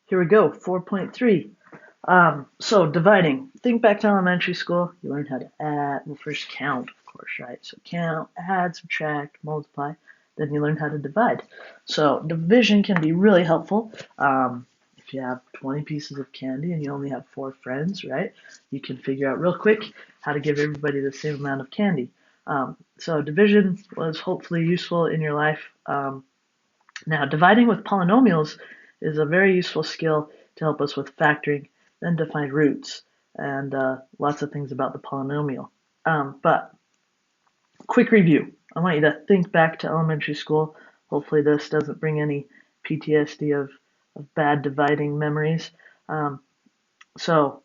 Here we go, 4.3. So dividing. Think back to elementary school. You learned how to add, well, first count, of course, right? So count, add, subtract, multiply. Then you learn how to divide. So division can be really helpful. If you have 20 pieces of candy and you only have 4 friends, right? You can figure out real quick how to give everybody the same amount of candy. So division was hopefully useful in your life. Now, dividing with polynomials is a very useful skill to help us with factoring, then to find roots, and lots of things about the polynomial. But quick review. I want you to think back to elementary school. Hopefully this doesn't bring any PTSD of bad dividing memories. So,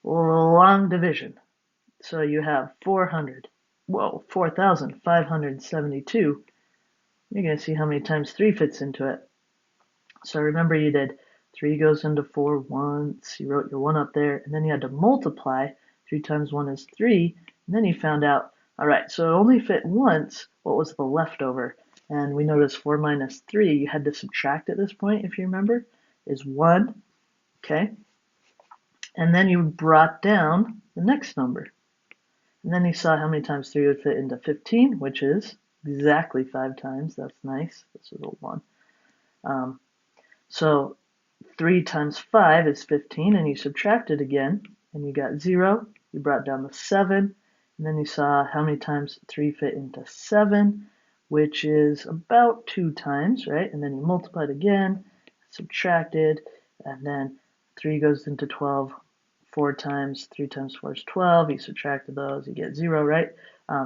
long division. So you have 4,572. You're going to see how many times 3 fits into it. So remember you did 3 goes into 4 once, you wrote your 1 up there, and then you had to multiply. 3 times 1 is 3, and then you found out, all right, so it only fit once, what was the leftover? And we noticed 4 minus 3, you had to subtract at this point, if you remember, is 1, okay? And then you brought down the next number. And then you saw how many times 3 would fit into 15, which is exactly 5 times. That's nice. This is a 1. So 3 times 5 is 15, and you subtract it again, and you got 0. You brought down the 7, and then you saw how many times 3 fit into 7, which is about 2 times, right? And then you multiplied again, subtracted, and then 3 goes into 12 4 times. 3 times 4 is 12. You subtracted those, you get 0, right?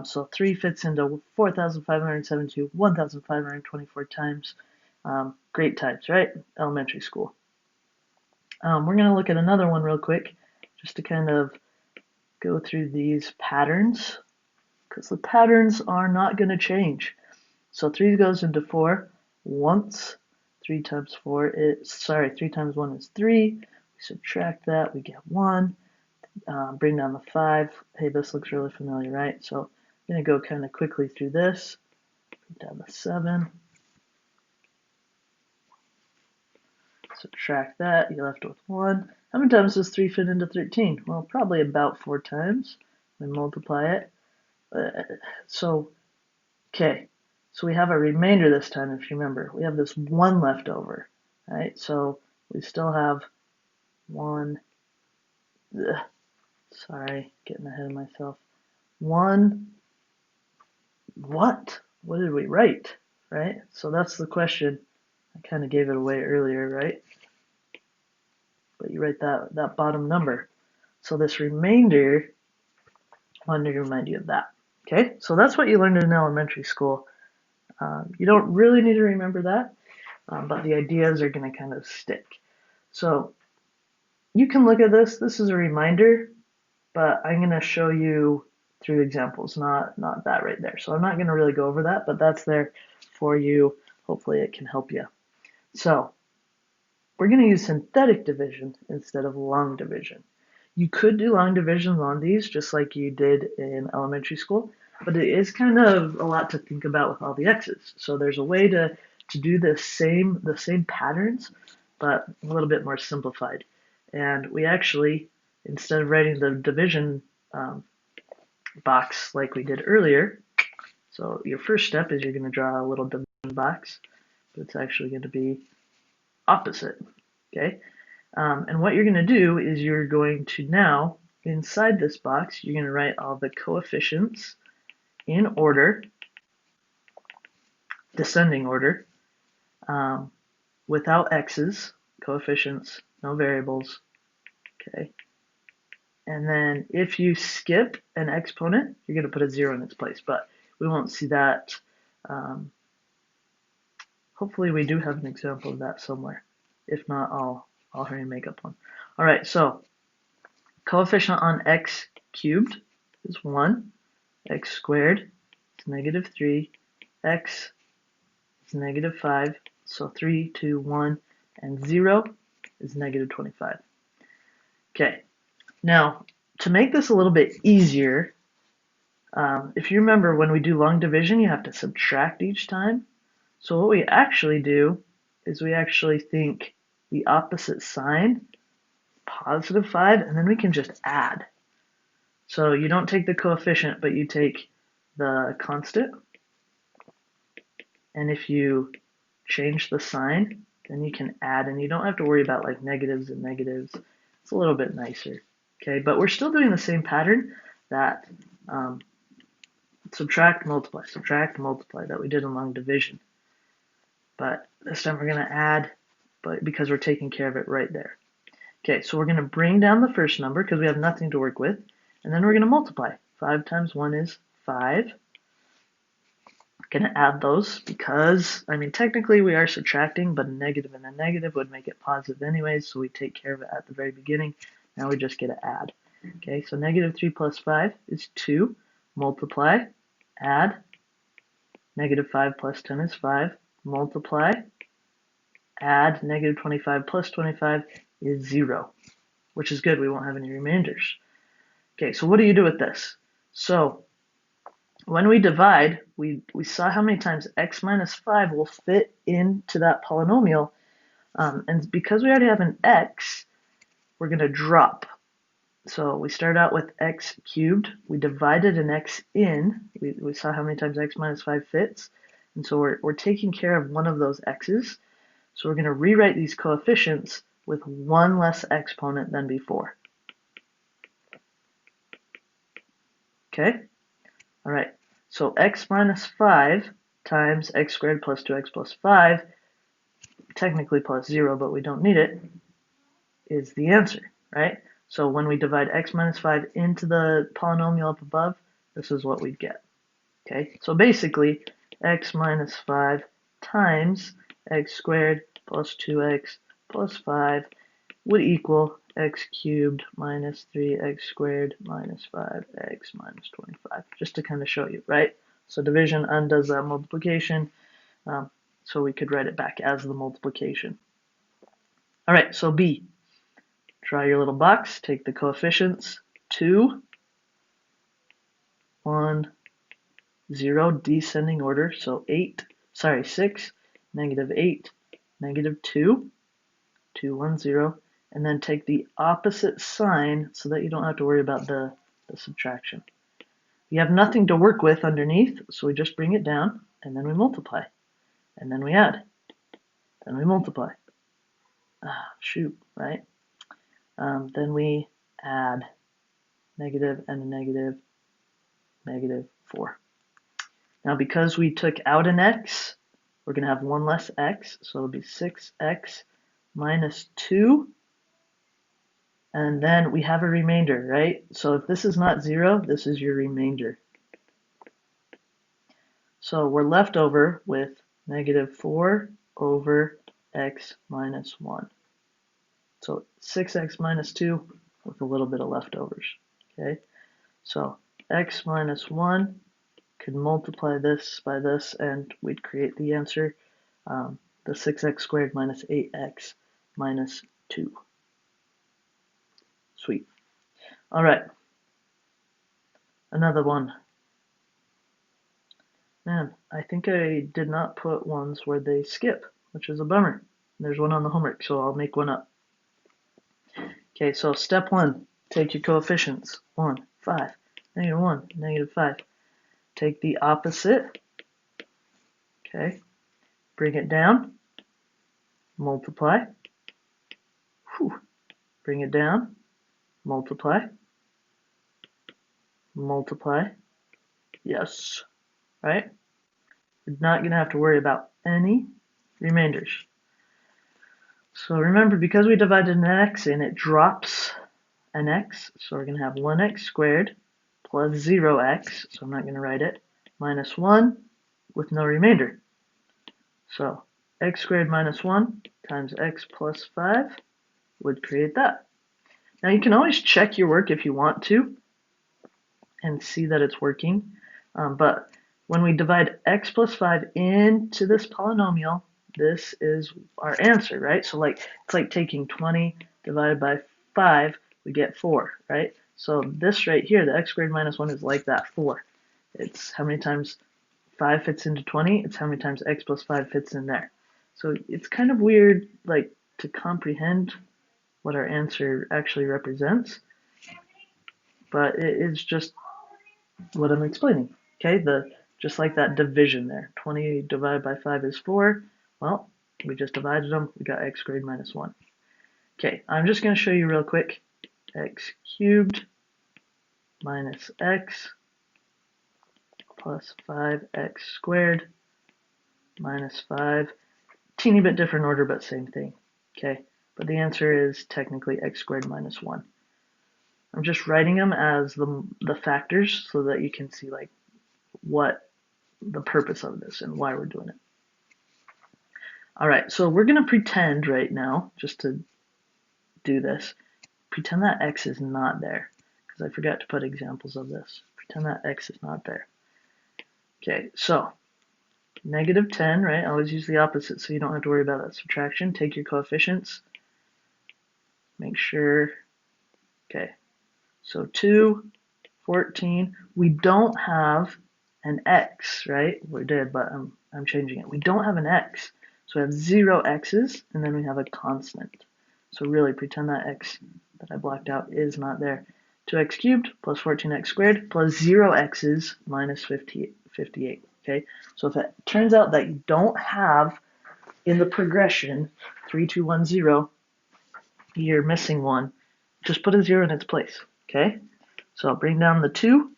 So 3 fits into 4,572, 1,524 times. Great times, right? Elementary school. We're going to look at another one real quick, just to kind of go through these patterns, because the patterns are not going to change. So 3 goes into 4 once. 3 times 4 is, 3 times 1 is 3. We subtract that, we get 1. Bring down the 5. Hey, this looks really familiar, right? So I'm going to go kind of quickly through this. Bring down the 7. Subtract that, you're left with 1. How many times does 3 fit into 13? Well, probably about 4 times. And multiply it. So, okay. So we have a remainder this time, if you remember. We have this 1 left over, right? So we still have 1. Ugh, sorry, getting ahead of myself. 1. What? What did we write, right? So that's the question. I kind of gave it away earlier, right? But you write that bottom number. So this remainder, I wanted to remind you of that. Okay, so that's what you learned in elementary school. You don't really need to remember that, but the ideas are going to kind of stick. So you can look at this. This is a reminder, but I'm going to show you through examples, not that right there. So I'm not going to really go over that, but that's there for you. Hopefully it can help you. So we're going to use synthetic division instead of long division. You could do long divisions on these just like you did in elementary school, but it is kind of a lot to think about with all the x's. So there's a way to do the same patterns, but a little bit more simplified. And we actually, instead of writing the division box like we did earlier, so your first step is you're going to draw a little division box, but it's actually going to be opposite, okay? And what you're going to do is you're going to now, inside this box, you're going to write all the coefficients in order, descending order, without x's, coefficients, no variables, okay? And then if you skip an exponent, you're going to put a 0 in its place, but we won't see that. Hopefully we do have an example of that somewhere. If not, I'll hurry and make up one. All right, so coefficient on x cubed is 1, x squared is negative 3, x is negative 5, so 3, 2, 1, and 0 is negative 25. Okay, now to make this a little bit easier, if you remember when we do long division, you have to subtract each time. So what we actually do is we actually think the opposite sign, positive 5, and then we can just add. So you don't take the coefficient, but you take the constant. And if you change the sign, then you can add, and you don't have to worry about like negatives and negatives. It's a little bit nicer. Okay, but we're still doing the same pattern that subtract, multiply that we did in long division. But this time we're going to add, but because we're taking care of it right there. Okay, so we're going to bring down the first number because we have nothing to work with, and then we're going to multiply. 5 times 1 is 5. Going to add those because, I mean, technically we are subtracting, but a negative and a negative would make it positive anyways, so we take care of it at the very beginning. Now we just get to add. Okay, so negative 3 plus 5 is 2. Multiply, add. Negative 5 plus 10 is 5. Multiply, add. Negative 25 plus 25 is 0, which is good. We won't have any remainders. Okay, so what do you do with this? So when we divide, we saw how many times x minus 5 will fit into that polynomial. And because we already have an x, we're going to drop. So we start out with x cubed. We divided an x in. We saw how many times x minus 5 fits. And so we're taking care of one of those x's. So we're going to rewrite these coefficients with one less exponent than before. Okay? All right. So x minus 5 times x squared plus 2x plus 5, technically plus 0, but we don't need it, is the answer, right? So when we divide x minus 5 into the polynomial up above, this is what we'd get. Okay, so basically x minus 5 times x squared plus 2x plus 5 would equal x cubed minus 3x squared minus 5x minus 25, just to kind of show you, right? So division undoes that multiplication, so we could write it back as the multiplication. All right, so B. Draw your little box, take the coefficients, 2, 1, 0, descending order, so 6, negative 8, negative 2, 2, 1, 0, and then take the opposite sign so that you don't have to worry about the subtraction. You have nothing to work with underneath, so we just bring it down, and then we multiply, and then we add, then we multiply. Shoot, right? Then we add negative and a negative, negative 4. Now because we took out an x, we're going to have one less x, so it'll be 6x minus 2, and then we have a remainder, right? So if this is not 0, this is your remainder. So we're left over with negative 4 over x minus 1. So 6x minus 2 with a little bit of leftovers, okay? So x minus 1 could multiply this by this, and we'd create the answer, the 6x squared minus 8x minus 2. Sweet. All right. Another one. Man, I think I did not put ones where they skip, which is a bummer. There's one on the homework, so I'll make one up. Okay, so step 1, take your coefficients. 1, 5, negative 1, negative 5. Take the opposite, okay, bring it down, multiply, bring it down, multiply, multiply, yes, right? We're not going to have to worry about any remainders. So remember, because we divided an x in, it drops an x, so we're going to have 1x squared plus 0x, so I'm not going to write it, minus 1 with no remainder. So x squared minus 1 times x plus 5 would create that. Now you can always check your work if you want to and see that it's working, but when we divide x plus 5 into this polynomial, this is our answer, right? So it's like taking 20 divided by 5, we get 4, right? So this right here, the x squared minus 1 is like that, 4. It's how many times 5 fits into 20, it's how many times x plus 5 fits in there. So it's kind of weird, like to comprehend what our answer actually represents, but it is just what I'm explaining. Okay, just like that division there. 20 divided by 5 is 4. Well, we just divided them. We got x squared minus 1. Okay, I'm just going to show you real quick. X cubed minus x plus 5x squared minus 5. Teeny bit different order, but same thing. Okay, but the answer is technically x squared minus 1. I'm just writing them as the factors so that you can see like what the purpose of this and why we're doing it. All right, so we're going to pretend right now, just to do this, pretend that x is not there, because I forgot to put examples of this. Pretend that x is not there. Okay, so negative 10, right? Always use the opposite so you don't have to worry about that subtraction. Take your coefficients. Make sure, okay, so 2, 14. We don't have an x, right? We did, but I'm changing it. We don't have an x. So we have 0 x's, and then we have a constant. So really, pretend that x that I blocked out is not there. 2x cubed plus 14x squared plus 0 x's minus 58. Okay, so if it turns out that you don't have in the progression 3, 2, 1, 0, you're missing one, just put a 0 in its place. Okay, so I'll bring down the 2,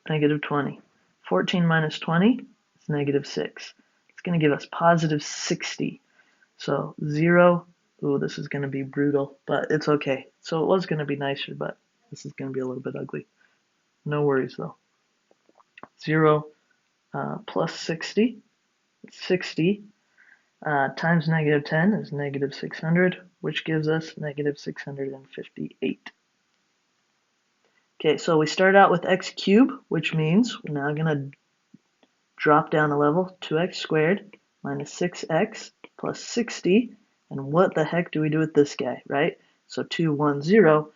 negative 20. 14 minus 20 is negative 6. It's going to give us positive 60. So 0, ooh, this is going to be brutal, but it's okay. So it was going to be nicer, but this is going to be a little bit ugly. No worries, though. 0 plus 60. 60 times negative 10 is negative 600, which gives us negative 658. Okay, so we start out with x cubed, which means we're now going to drop down a level, 2x squared minus 6x plus 60. And what the heck do we do with this guy, right? So 2, 1, 0.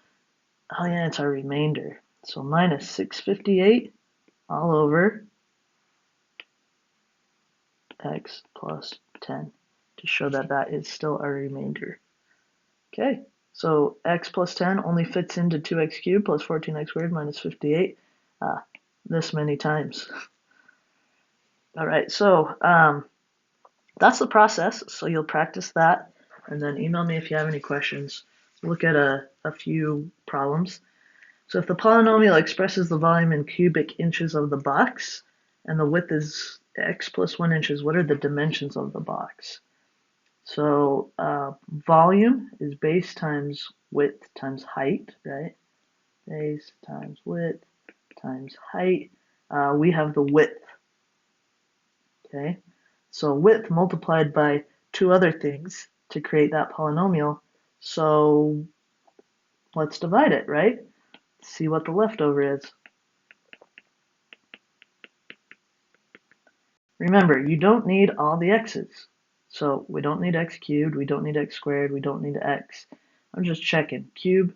Oh yeah, it's our remainder. So minus 658 all over x plus 10 to show that that is still our remainder. Okay, so x plus 10 only fits into 2x cubed plus 14x squared minus 58 this many times. All right, so that's the process. So you'll practice that and then email me if you have any questions. Look at a few problems. So if the polynomial expresses the volume in cubic inches of the box and the width is x plus 1 inches, what are the dimensions of the box? So volume is base times width times height, right? Base times width times height. We have the width, okay? So width multiplied by 2 other things to create that polynomial. So let's divide it, right? See what the leftover is. Remember, you don't need all the x's. So we don't need x cubed, we don't need x squared, we don't need x. I'm just checking. Cube,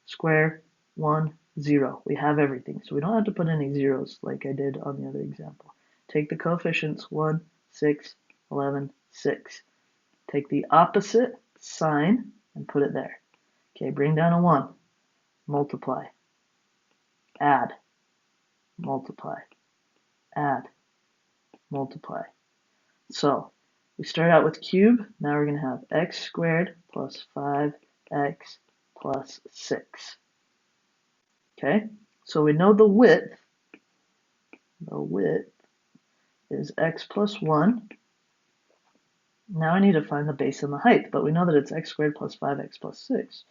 square, 1, 0. We have everything. So we don't have to put any zeros like I did on the other example. Take the coefficients, 1, 6, 11, 6. Take the opposite sign and put it there. Okay, bring down a 1. Multiply. Add. Multiply. Add. Multiply. So we start out with cube. Now we're going to have x squared plus 5x plus 6. Okay, so we know the width. The width is x plus 1. Now I need to find the base and the height, but we know that it's x squared plus 5x plus 6,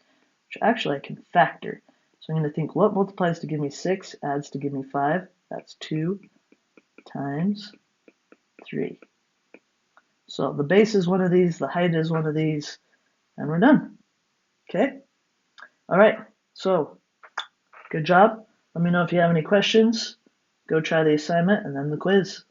which actually I can factor. So I'm going to think what multiplies to give me 6 adds to give me 5. That's 2 times 3. So the base is one of these, the height is one of these, and we're done. Okay? All right, so good job. Let me know if you have any questions. Go try the assignment and then the quiz.